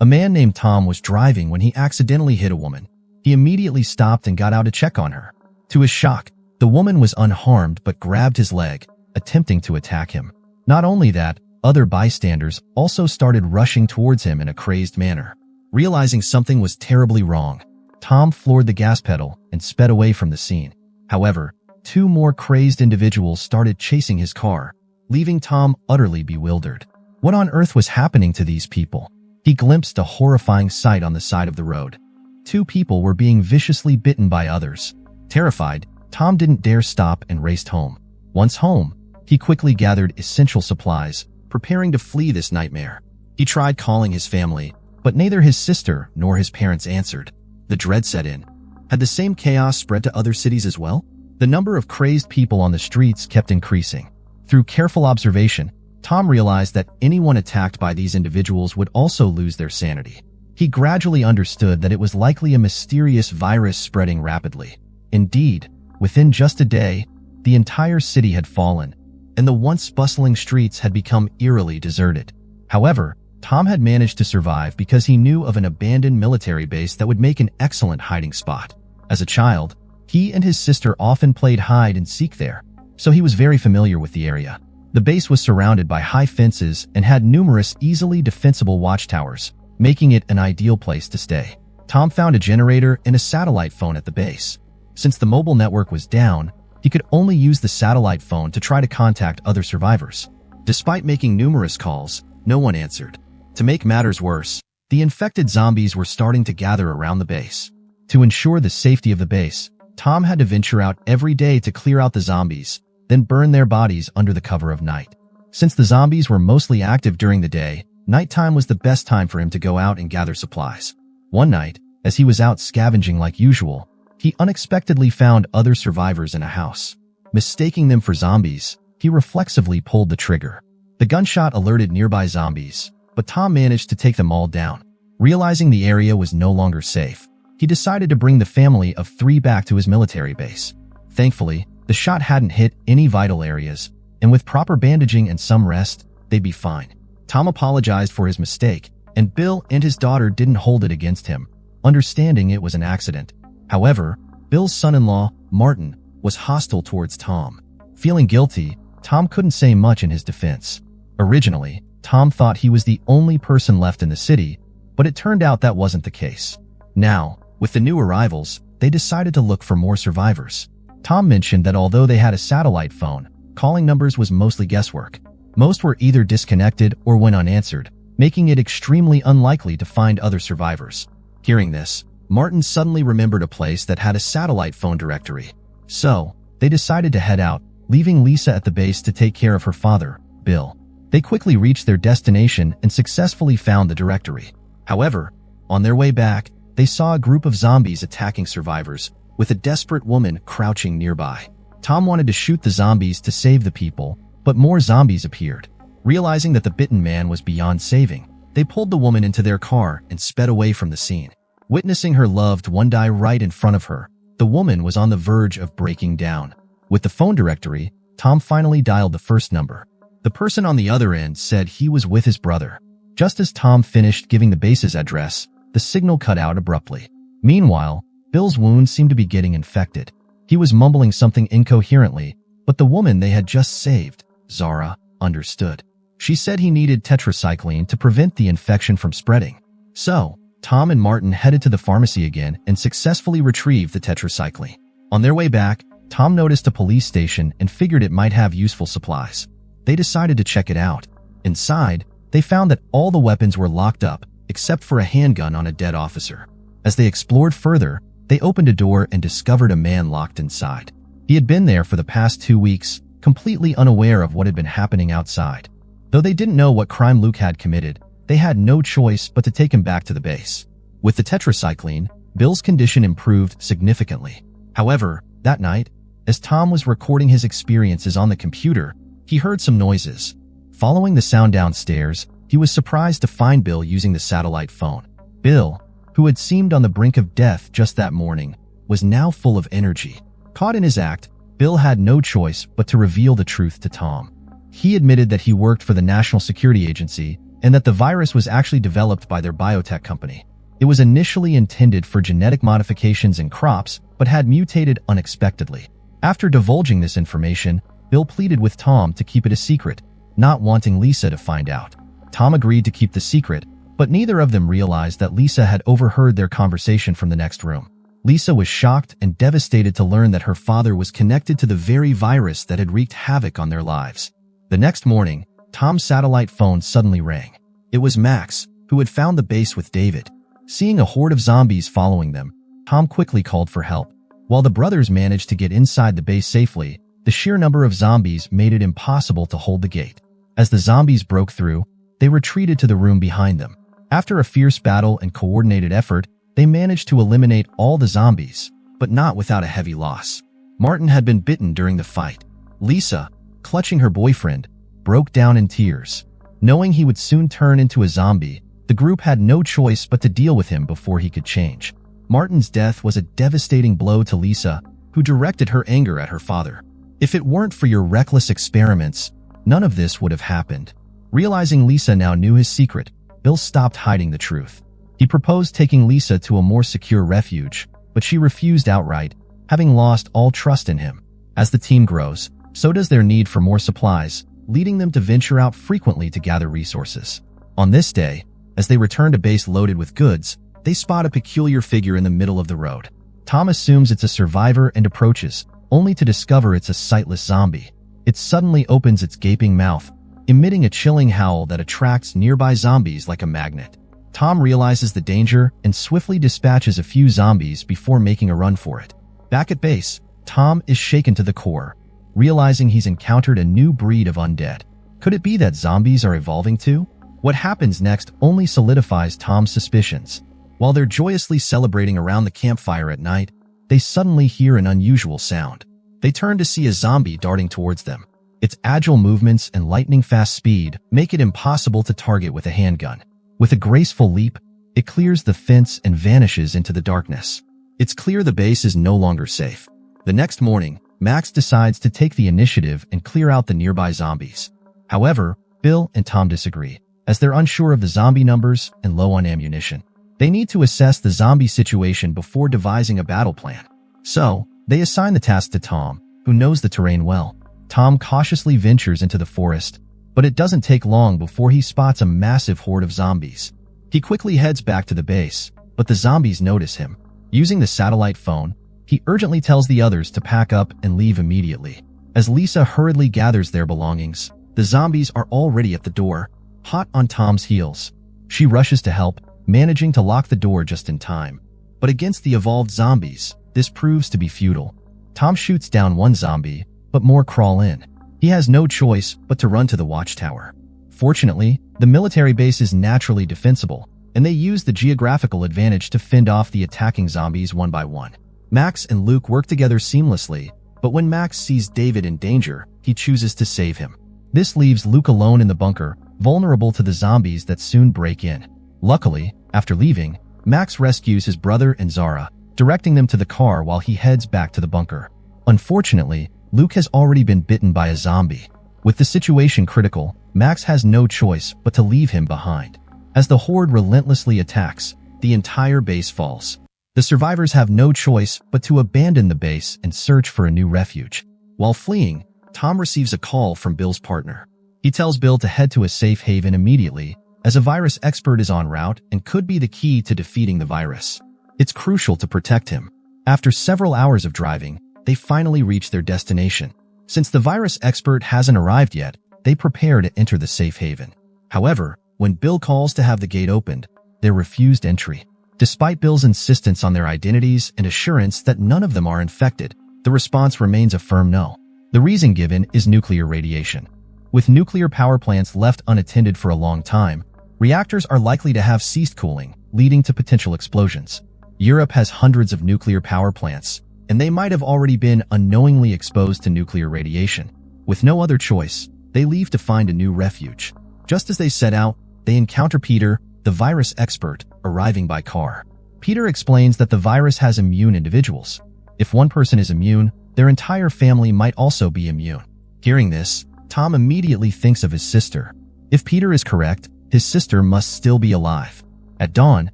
A man named Tom was driving when he accidentally hit a woman. He immediately stopped and got out to check on her. To his shock, the woman was unharmed but grabbed his leg, attempting to attack him. Not only that, other bystanders also started rushing towards him in a crazed manner. Realizing something was terribly wrong, Tom floored the gas pedal and sped away from the scene. However, two more crazed individuals started chasing his car, leaving Tom utterly bewildered. What on earth was happening to these people? He glimpsed a horrifying sight on the side of the road. Two people were being viciously bitten by others. Terrified, Tom didn't dare stop and raced home. Once home, he quickly gathered essential supplies, preparing to flee this nightmare. He tried calling his family, but neither his sister nor his parents answered. The dread set in. Had the same chaos spread to other cities as well? The number of crazed people on the streets kept increasing. Through careful observation, Tom realized that anyone attacked by these individuals would also lose their sanity. He gradually understood that it was likely a mysterious virus spreading rapidly. Indeed, within just a day, the entire city had fallen, and the once bustling streets had become eerily deserted. However, Tom had managed to survive because he knew of an abandoned military base that would make an excellent hiding spot. As a child, he and his sister often played hide and seek there, so he was very familiar with the area. The base was surrounded by high fences and had numerous easily defensible watchtowers, making it an ideal place to stay. Tom found a generator and a satellite phone at the base. Since the mobile network was down, he could only use the satellite phone to try to contact other survivors. Despite making numerous calls, no one answered. To make matters worse, the infected zombies were starting to gather around the base. To ensure the safety of the base, Tom had to venture out every day to clear out the zombies, then burn their bodies under the cover of night. Since the zombies were mostly active during the day, nighttime was the best time for him to go out and gather supplies. One night, as he was out scavenging like usual, he unexpectedly found other survivors in a house. Mistaking them for zombies, he reflexively pulled the trigger. The gunshot alerted nearby zombies, but Tom managed to take them all down. Realizing the area was no longer safe, he decided to bring the family of 3 back to his military base. Thankfully, the shot hadn't hit any vital areas, and with proper bandaging and some rest, they'd be fine. Tom apologized for his mistake, and Bill and his daughter didn't hold it against him, understanding it was an accident. However, Bill's son-in-law, Martin, was hostile towards Tom. Feeling guilty, Tom couldn't say much in his defense. Originally, Tom thought he was the only person left in the city, but it turned out that wasn't the case. Now, with the new arrivals, they decided to look for more survivors. Tom mentioned that although they had a satellite phone, calling numbers was mostly guesswork. Most were either disconnected or went unanswered, making it extremely unlikely to find other survivors. Hearing this, Martin suddenly remembered a place that had a satellite phone directory. So, they decided to head out, leaving Lisa at the base to take care of her father, Bill. They quickly reached their destination and successfully found the directory. However, on their way back, they saw a group of zombies attacking survivors, with a desperate woman crouching nearby. Tom wanted to shoot the zombies to save the people, but more zombies appeared. Realizing that the bitten man was beyond saving, they pulled the woman into their car and sped away from the scene. Witnessing her loved one die right in front of her, the woman was on the verge of breaking down. With the phone directory, Tom finally dialed the first number. The person on the other end said he was with his brother. Just as Tom finished giving the base's address, the signal cut out abruptly. Meanwhile, Bill's wounds seemed to be getting infected. He was mumbling something incoherently, but the woman they had just saved, Zara, understood. She said he needed tetracycline to prevent the infection from spreading. So, Tom and Martin headed to the pharmacy again and successfully retrieved the tetracycline. On their way back, Tom noticed a police station and figured it might have useful supplies. They decided to check it out. Inside, they found that all the weapons were locked up, except for a handgun on a dead officer. As they explored further, they opened a door and discovered a man locked inside. He had been there for the past 2 weeks, completely unaware of what had been happening outside. Though they didn't know what crime Luke had committed, they had no choice but to take him back to the base. With the tetracycline, Bill's condition improved significantly. However, that night, as Tom was recording his experiences on the computer, he heard some noises. Following the sound downstairs, he was surprised to find Bill using the satellite phone. Bill, who had seemed on the brink of death just that morning, was now full of energy. Caught in his act, Bill had no choice but to reveal the truth to Tom. He admitted that he worked for the National Security Agency and that the virus was actually developed by their biotech company. It was initially intended for genetic modifications in crops, but had mutated unexpectedly. After divulging this information, Bill pleaded with Tom to keep it a secret, not wanting Lisa to find out. Tom agreed to keep the secret, but neither of them realized that Lisa had overheard their conversation from the next room. Lisa was shocked and devastated to learn that her father was connected to the very virus that had wreaked havoc on their lives. The next morning, Tom's satellite phone suddenly rang. It was Max, who had found the base with David. Seeing a horde of zombies following them, Tom quickly called for help. While the brothers managed to get inside the base safely, the sheer number of zombies made it impossible to hold the gate. As the zombies broke through, they retreated to the room behind them. After a fierce battle and coordinated effort, they managed to eliminate all the zombies, but not without a heavy loss. Martin had been bitten during the fight. Lisa, clutching her boyfriend, broke down in tears. Knowing he would soon turn into a zombie, the group had no choice but to deal with him before he could change. Martin's death was a devastating blow to Lisa, who directed her anger at her father. If it weren't for your reckless experiments, none of this would have happened. Realizing Lisa now knew his secret, Bill stopped hiding the truth. He proposed taking Lisa to a more secure refuge, but she refused outright, having lost all trust in him. As the team grows, so does their need for more supplies, leading them to venture out frequently to gather resources. On this day, as they return to base loaded with goods, they spot a peculiar figure in the middle of the road. Tom assumes it's a survivor and approaches, only to discover it's a sightless zombie. It suddenly opens its gaping mouth, emitting a chilling howl that attracts nearby zombies like a magnet. Tom realizes the danger and swiftly dispatches a few zombies before making a run for it. Back at base, Tom is shaken to the core, realizing he's encountered a new breed of undead. Could it be that zombies are evolving too? What happens next only solidifies Tom's suspicions. While they're joyously celebrating around the campfire at night, they suddenly hear an unusual sound. They turn to see a zombie darting towards them. Its agile movements and lightning-fast speed make it impossible to target with a handgun. With a graceful leap, it clears the fence and vanishes into the darkness. It's clear the base is no longer safe. The next morning, Max decides to take the initiative and clear out the nearby zombies. However, Bill and Tom disagree, as they're unsure of the zombie numbers and low on ammunition. They need to assess the zombie situation before devising a battle plan. So, they assign the task to Tom, who knows the terrain well. Tom cautiously ventures into the forest, but it doesn't take long before he spots a massive horde of zombies. He quickly heads back to the base, but the zombies notice him. Using the satellite phone, he urgently tells the others to pack up and leave immediately. As Lisa hurriedly gathers their belongings, the zombies are already at the door, hot on Tom's heels. She rushes to help, managing to lock the door just in time. But against the evolved zombies, this proves to be futile. Tom shoots down one zombie, but more crawl in. He has no choice but to run to the watchtower. Fortunately, the military base is naturally defensible, and they use the geographical advantage to fend off the attacking zombies one by one. Max and Luke work together seamlessly, but when Max sees David in danger, he chooses to save him. This leaves Luke alone in the bunker, vulnerable to the zombies that soon break in. Luckily, after leaving, Max rescues his brother and Zara, directing them to the car while he heads back to the bunker. Unfortunately, Luke has already been bitten by a zombie. With the situation critical, Max has no choice but to leave him behind. As the horde relentlessly attacks, the entire base falls. The survivors have no choice but to abandon the base and search for a new refuge. While fleeing, Tom receives a call from Bill's partner. He tells Bill to head to a safe haven immediately, as a virus expert is en route and could be the key to defeating the virus. It's crucial to protect him. After several hours of driving, they finally reach their destination. Since the virus expert hasn't arrived yet, they prepare to enter the safe haven. However, when Bill calls to have the gate opened, they're refused entry. Despite Bill's insistence on their identities and assurance that none of them are infected, the response remains a firm no. The reason given is nuclear radiation. With nuclear power plants left unattended for a long time, reactors are likely to have ceased cooling, leading to potential explosions. Europe has hundreds of nuclear power plants, and they might have already been unknowingly exposed to nuclear radiation. With no other choice, they leave to find a new refuge. Just as they set out, they encounter Peter, the virus expert, arriving by car. Peter explains that the virus has immune individuals. If one person is immune, their entire family might also be immune. Hearing this, Tom immediately thinks of his sister. If Peter is correct, His sister must still be alive. At dawn,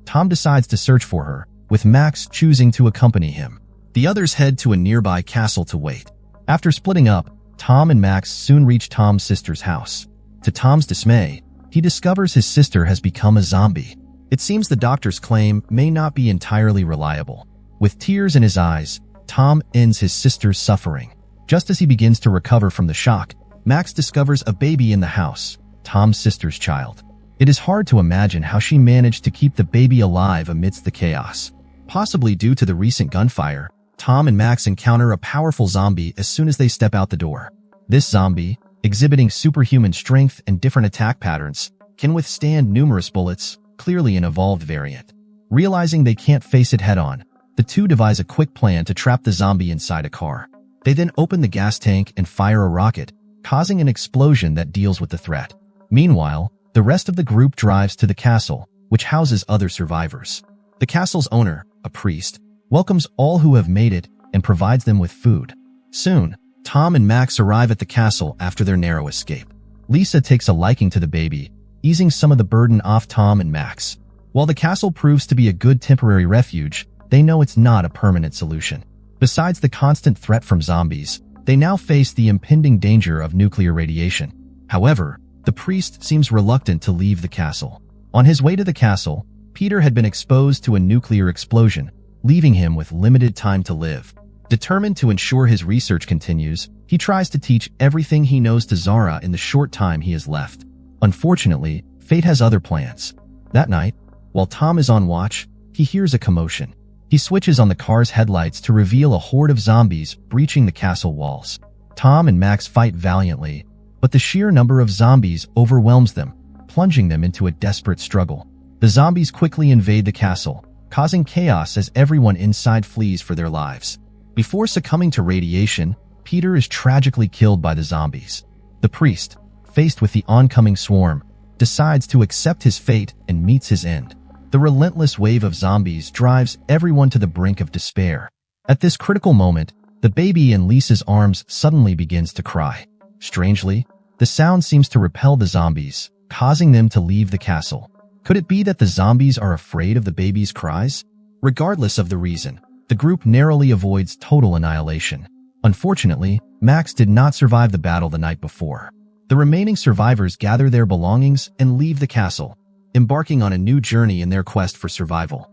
Tom decides to search for her, with Max choosing to accompany him. The others head to a nearby castle to wait. After splitting up, Tom and Max soon reach Tom's sister's house. To Tom's dismay, he discovers his sister has become a zombie. It seems the doctor's claim may not be entirely reliable. With tears in his eyes, Tom ends his sister's suffering. Just as he begins to recover from the shock, Max discovers a baby in the house, Tom's sister's child. It is hard to imagine how she managed to keep the baby alive amidst the chaos. Possibly due to the recent gunfire, Tom and Max encounter a powerful zombie as soon as they step out the door. This zombie, exhibiting superhuman strength and different attack patterns, can withstand numerous bullets, clearly an evolved variant. Realizing they can't face it head-on, the two devise a quick plan to trap the zombie inside a car. They then open the gas tank and fire a rocket, causing an explosion that deals with the threat. Meanwhile, the rest of the group drives to the castle, which houses other survivors. The castle's owner, a priest, welcomes all who have made it and provides them with food. Soon, Tom and Max arrive at the castle after their narrow escape. Lisa takes a liking to the baby, easing some of the burden off Tom and Max. While the castle proves to be a good temporary refuge, they know it's not a permanent solution. Besides the constant threat from zombies, they now face the impending danger of nuclear radiation. However, the priest seems reluctant to leave the castle. On his way to the castle, Peter had been exposed to a nuclear explosion, leaving him with limited time to live. Determined to ensure his research continues, he tries to teach everything he knows to Zara in the short time he has left. Unfortunately, fate has other plans. That night, while Tom is on watch, he hears a commotion. He switches on the car's headlights to reveal a horde of zombies breaching the castle walls. Tom and Max fight valiantly, but the sheer number of zombies overwhelms them, plunging them into a desperate struggle. The zombies quickly invade the castle, causing chaos as everyone inside flees for their lives. Before succumbing to radiation, Peter is tragically killed by the zombies. The priest, faced with the oncoming swarm, decides to accept his fate and meets his end. The relentless wave of zombies drives everyone to the brink of despair. At this critical moment, the baby in Lisa's arms suddenly begins to cry. Strangely, the sound seems to repel the zombies, causing them to leave the castle. Could it be that the zombies are afraid of the baby's cries? Regardless of the reason, the group narrowly avoids total annihilation. Unfortunately, Max did not survive the battle the night before. The remaining survivors gather their belongings and leave the castle, embarking on a new journey in their quest for survival.